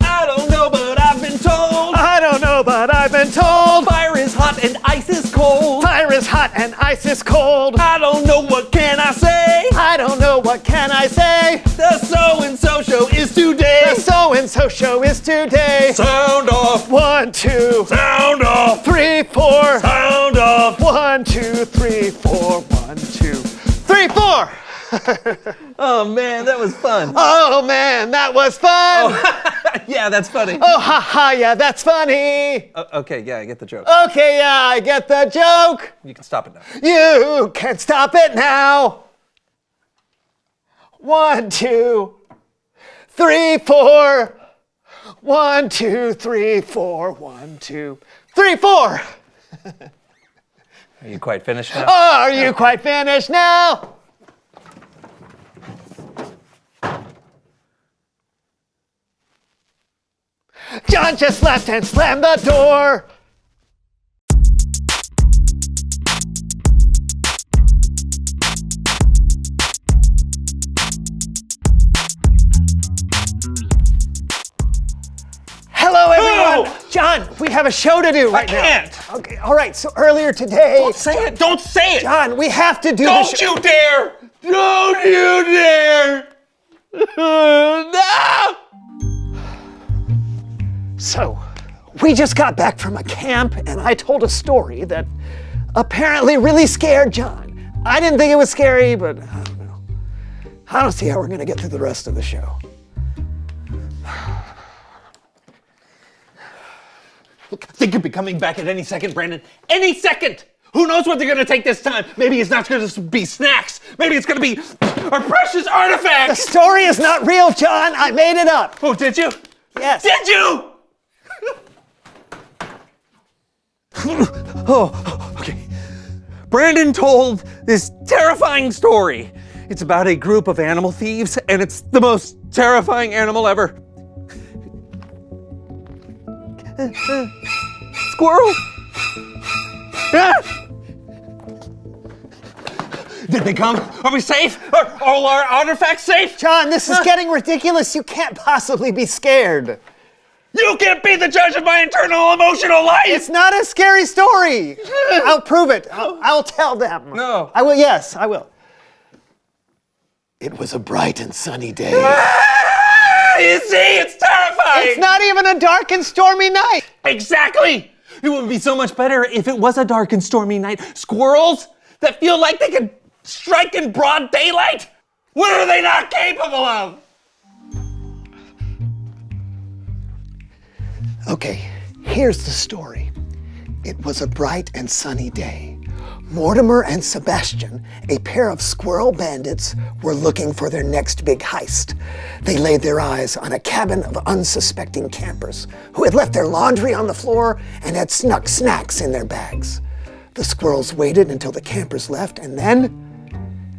I don't know, but I've been told. I don't know, but I've been told. Fire is hot and ice is cold. Fire is hot and ice is cold. I don't know, what can I say? I don't know, what can I say? The so-and-so show is today. The so-and-so show is today. Sound off. 1, 2, Sound off. 3, 4. Sound off. 1, 2, 3, 4. 1, 2, 3, 4. Oh man, that was fun. Oh man, that was fun. Yeah, that's funny. Oh ha ha, yeah, that's funny. Okay, yeah, I get the joke. Okay, yeah, I get the joke. You can stop it now. You can stop it now. 1, 2, 3, 4. 1, 2, 3, 4. 1, 2, 3, 4. Are you quite finished now? Are you quite finished now? John just left and slammed the door. Hello, everyone. No! John, we have a show to do right now. I can't. Okay, all right, so earlier today... Don't say it. Don't say it. John, we have to do Don't the show. you dare. Don't you dare. No. So, we just got back from a camp, and I told a story that apparently really scared John. I didn't think it was scary, but I don't know. I don't see how we're going to get through the rest of the show. Look, they could be coming back at any second, Brandon. Any second. Who knows what they're going to take this time? Maybe it's not going to be snacks. Maybe it's going to be our precious The artifacts. story is not real, John. I made it up. Oh, did you? Yes. Did you? Oh, okay. Brandon told this terrifying story. It's about a group of animal thieves, and it's the most terrifying animal ever. Squirrel? Ah! Did they come? Are we safe? Are all our artifacts safe? John, this is getting ridiculous. You can't possibly be scared. You can't be the judge of my internal emotional life! It's not a scary story. I'll prove it. I'll tell them. No. I will, yes, I will. It was a bright and sunny day. Ah, you see, it's terrifying! It's not even a dark and stormy night. Exactly! It would be so much better if it was a dark and stormy night. Squirrels that feel like they could strike in broad daylight? What are they not capable of? Okay, here's the story. It was a bright and sunny day. Mortimer and Sebastian, a pair of squirrel bandits, were looking for their next big heist. They laid their eyes on a cabin of unsuspecting campers who had left their laundry on the floor and had snuck snacks in their bags. The squirrels waited until the campers left, and then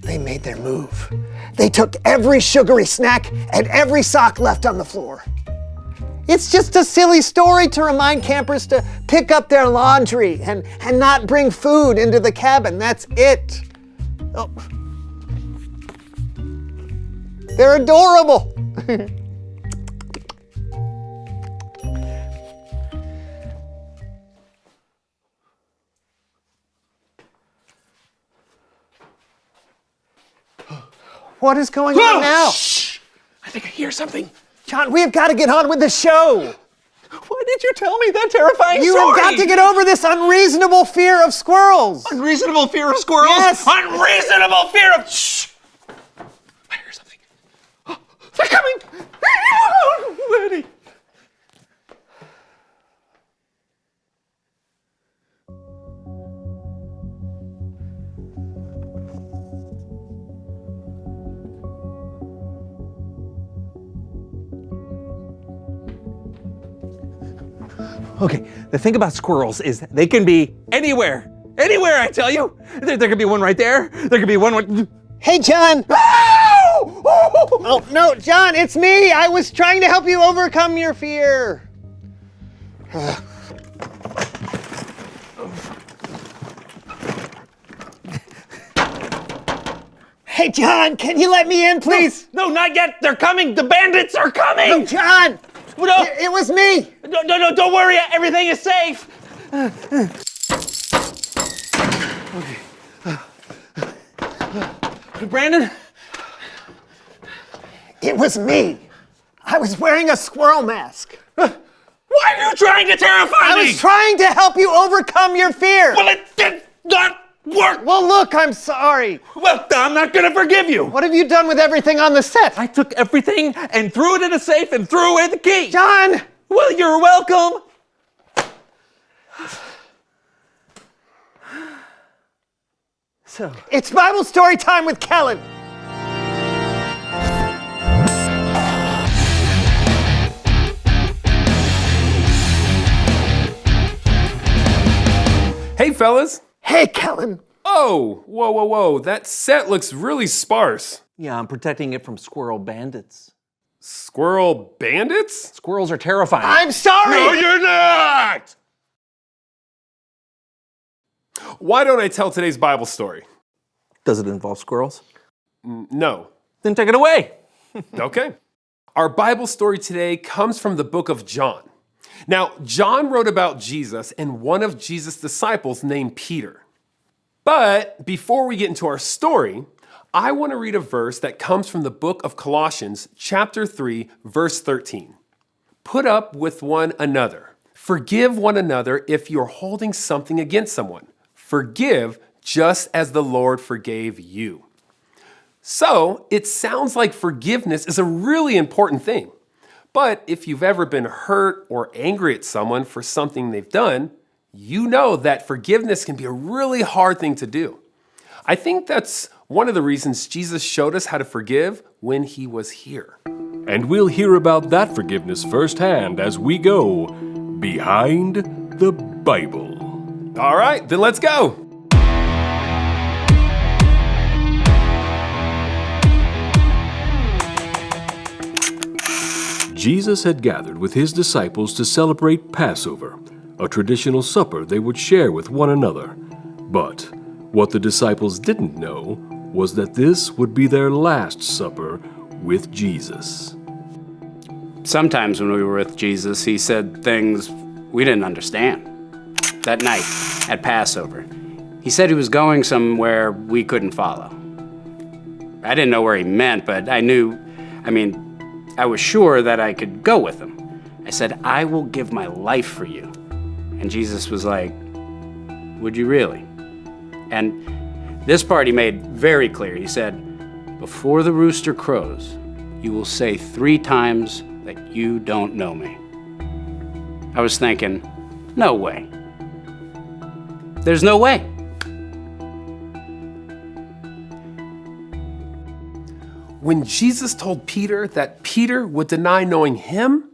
they made their move. They took every sugary snack and every sock left on the floor. It's just a silly story to remind campers to pick up their laundry and not bring food into the cabin. That's it. Oh. They're adorable. What is going on now? Shh! I think I hear something. John, we have got to get on with the show. Why did you tell me that terrifying You story? have got to get over this unreasonable fear of squirrels. Unreasonable fear of squirrels? Yes. Unreasonable fear of... Shh! I hear something. Oh, they're coming! Ready. Okay, the thing about squirrels is they can be anywhere. Anywhere, I tell you. There could be one right there. There could be one right... Hey, John. Ow! Oh, no, John, it's me. I was trying to help you overcome your fear. Hey, John, can you let me in, please? No, not yet. They're coming. The bandits are coming. No, John. No. It was me. No, don't worry. Everything is safe. Brandon? It was me. I was wearing a squirrel mask. Why are you trying to terrify me? I was trying to help you overcome your fear. Well, it did not work. Well, look, I'm sorry. Well, I'm not going to forgive you. What have you done with everything on the set? I took everything and threw it in a safe and threw away the key. John! Well, you're welcome. So, It's Bible story time with Kellen. Hey, fellas. Hey, Kellen. Oh, whoa. That set looks really sparse. yeah, I'm protecting it from squirrel bandits. Squirrel bandits? Squirrels are terrifying. I'm sorry. No, you're not! Why don't I tell today's Bible story? Does it involve squirrels? No. Then take it away. Okay. Our Bible story today comes from the book of John. Now, John wrote about Jesus and one of Jesus' disciples named Peter. But before we get into our story, I want to read a verse that comes from the book of Colossians, chapter 3, verse 13. Put up with one another. Forgive one another if you're holding something against someone. Forgive just as the Lord forgave you. So, it sounds like forgiveness is a really important thing. But if you've ever been hurt or angry at someone for something they've done, you know that forgiveness can be a really hard thing to do. I think that's one of the reasons Jesus showed us how to forgive when he was here. And we'll hear about that forgiveness firsthand as we go behind the Bible. All right, then let's go. Jesus had gathered with his disciples to celebrate Passover, a traditional supper they would share with one another. But what the disciples didn't know was that this would be their last supper with Jesus. Sometimes when we were with Jesus, he said things we didn't understand. That night at Passover, he said he was going somewhere we couldn't follow. I didn't know where he meant, but I was sure that I could go with him. I said, I will give my life for you. And Jesus was like, would you really? And this part he made very clear. He said, before the rooster crows, you will say 3 times that you don't know me. I was thinking, no way. There's no way. When Jesus told Peter that Peter would deny knowing him,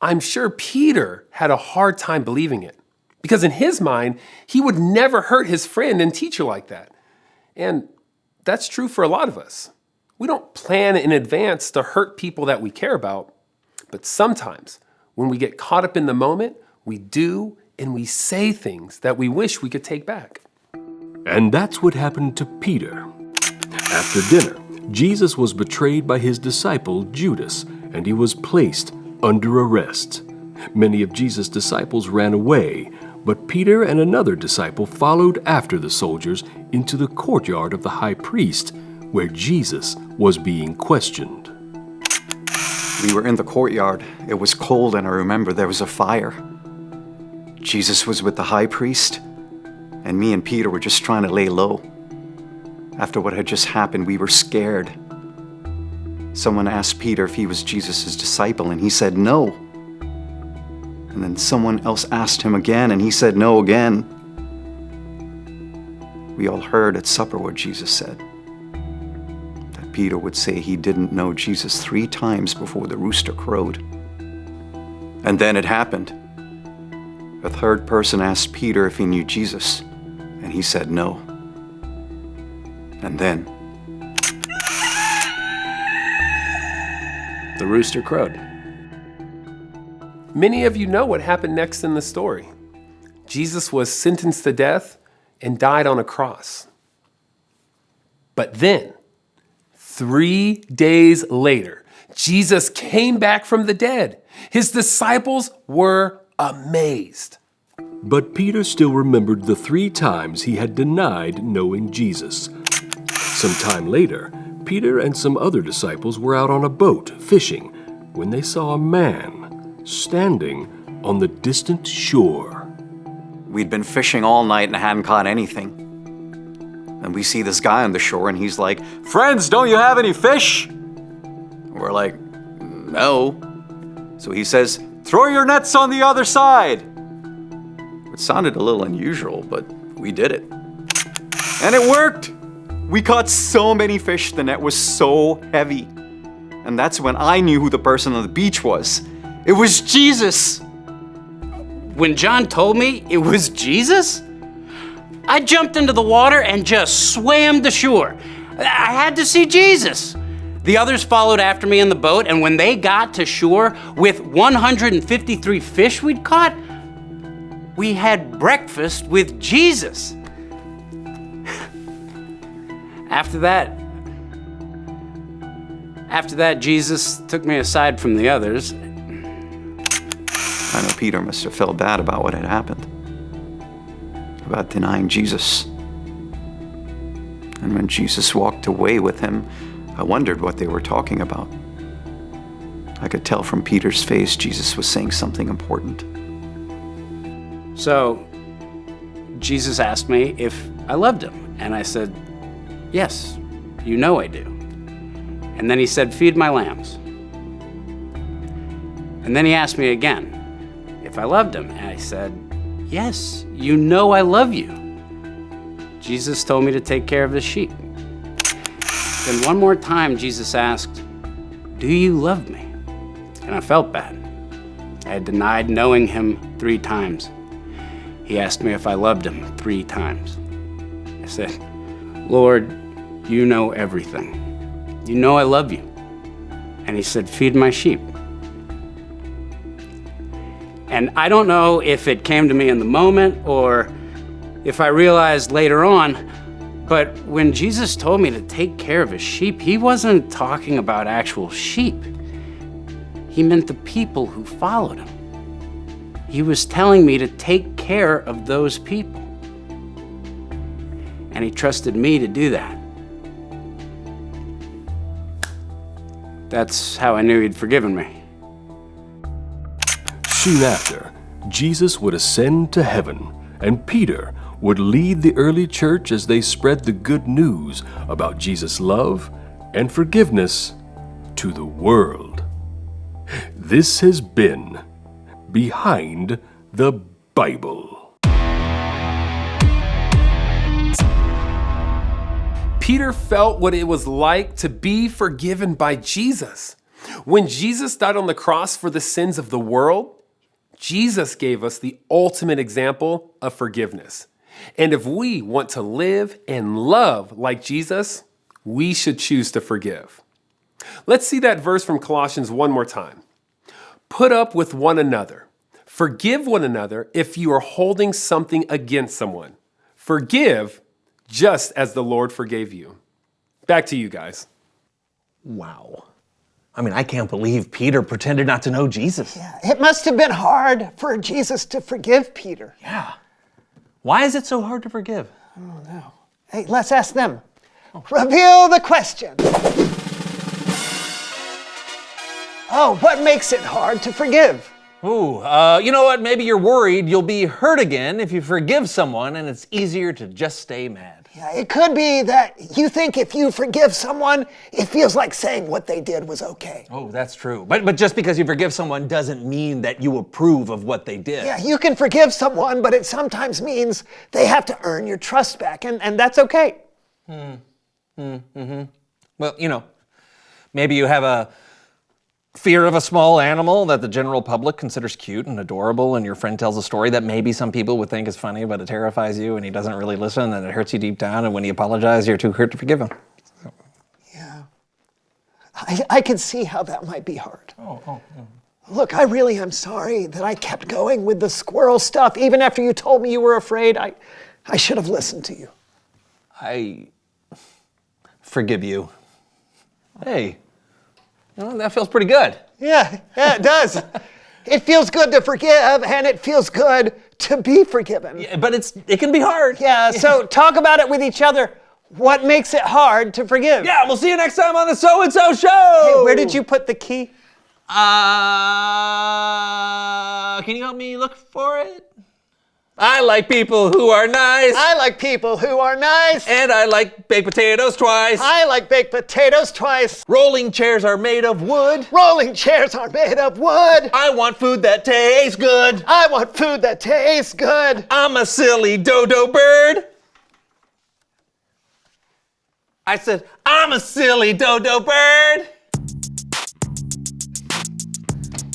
I'm sure Peter had a hard time believing it. Because in his mind, he would never hurt his friend and teacher like that. And that's true for a lot of us. We don't plan in advance to hurt people that we care about. But sometimes, when we get caught up in the moment, we do and we say things that we wish we could take back. And that's what happened to Peter. After dinner, Jesus was betrayed by his disciple Judas, and he was placed under arrest. Many of Jesus' disciples ran away, but Peter and another disciple followed after the soldiers into the courtyard of the high priest, where Jesus was being questioned. We were in the courtyard. It was cold, and I remember there was a fire. Jesus was with the high priest, and me and Peter were just trying to lay low. After what had just happened, we were scared. Someone asked Peter if he was Jesus' disciple, and he said no. And then someone else asked him again, and he said no again. We all heard at supper what Jesus said. That Peter would say he didn't know Jesus 3 times before the rooster crowed. And then it happened. A third person asked Peter if he knew Jesus, and he said no. And then The rooster crowed. Many of you know what happened next in the story. Jesus was sentenced to death and died on a cross. But then, 3 days later, Jesus came back from the dead. His disciples were amazed. But Peter still remembered the 3 times he had denied knowing Jesus. Some time later, Peter and some other disciples were out on a boat fishing when they saw a man standing on the distant shore. We'd been fishing all night and hadn't caught anything. And we see this guy on the shore and he's like, "Friends, don't you have any fish?" We're like, "No." So he says, "Throw your nets on the other side." It sounded a little unusual, but we did it. And it worked. We caught so many fish, the net was so heavy. And that's when I knew who the person on the beach was. It was Jesus. When John told me it was Jesus, I jumped into the water and just swam to shore. I had to see Jesus. The others followed after me in the boat, and when they got to shore with 153 fish we'd caught, we had breakfast with Jesus. After that, Jesus took me aside from the others. I know Peter must have felt bad about what had happened, about denying Jesus. And when Jesus walked away with him, I wondered what they were talking about. I could tell from Peter's face Jesus was saying something important. So, Jesus asked me if I loved him, and I said, "Yes, you know I do." And then he said, "Feed my lambs." And then he asked me again if I loved him, and I said, "Yes, you know I love you." Jesus told me to take care of his sheep. Then one more time, Jesus asked, "Do you love me?" And I felt bad. I had denied knowing him 3 times. He asked me if I loved him 3 times. I said, "Lord, you know everything. You know I love you." And he said, "Feed my sheep." And I don't know if it came to me in the moment or if I realized later on, but when Jesus told me to take care of his sheep, he wasn't talking about actual sheep. He meant the people who followed him. He was telling me to take care of those people. And he trusted me to do that. That's how I knew he'd forgiven me. Soon after, Jesus would ascend to heaven, and Peter would lead the early church as they spread the good news about Jesus' love and forgiveness to the world. This has been Behind the Bible. Peter felt what it was like to be forgiven by Jesus. When Jesus died on the cross for the sins of the world, Jesus gave us the ultimate example of forgiveness. And if we want to live and love like Jesus, we should choose to forgive. Let's see that verse from Colossians one more time. Put up with one another. Forgive one another if you are holding something against someone. Forgive just as the Lord forgave you. Back to you guys. Wow. I mean, I can't believe Peter pretended not to know Jesus. Yeah, it must have been hard for Jesus to forgive Peter. Yeah. Why is it so hard to forgive? Hey, let's ask them. Reveal the question. Oh, what makes it hard to forgive? Ooh, you know what? Maybe you're worried you'll be hurt again if you forgive someone and it's easier to just stay mad. Yeah, it could be that you think if you forgive someone, it feels like saying what they did was okay. Oh, that's true. But just because you forgive someone doesn't mean that you approve of what they did. Yeah, you can forgive someone, but it sometimes means they have to earn your trust back, and that's okay. Well, you know, maybe you have a fear of a small animal that the general public considers cute and adorable, and your friend tells a story that maybe some people would think is funny, but it terrifies you, and he doesn't really listen, and it hurts you deep down, and when he apologizes, you're too hurt to forgive him. Yeah. I can see how that might be hard. Look, I really am sorry that I kept going with the squirrel stuff. Even after you told me you were afraid, I should have listened to you. I forgive you. Hey, Well, that feels pretty good. Yeah, it does. It feels good to forgive, and it feels good to be forgiven. Yeah, but it can be hard. Yeah, so talk about it with each other. What makes it hard to forgive? Yeah, we'll see you next time on the So-and-So Show. Hey, where did you put the key? Can you help me look for it? I like people who are nice. I like people who are nice. And I like baked potatoes twice. I like baked potatoes twice. Rolling chairs are made of wood. Rolling chairs are made of wood. I want food that tastes good. I want food that tastes good. I'm a silly dodo bird. I said, I'm a silly dodo bird.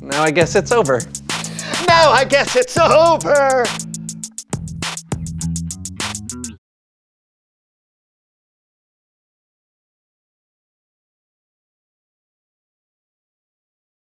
Now I guess it's over. Now I guess it's over.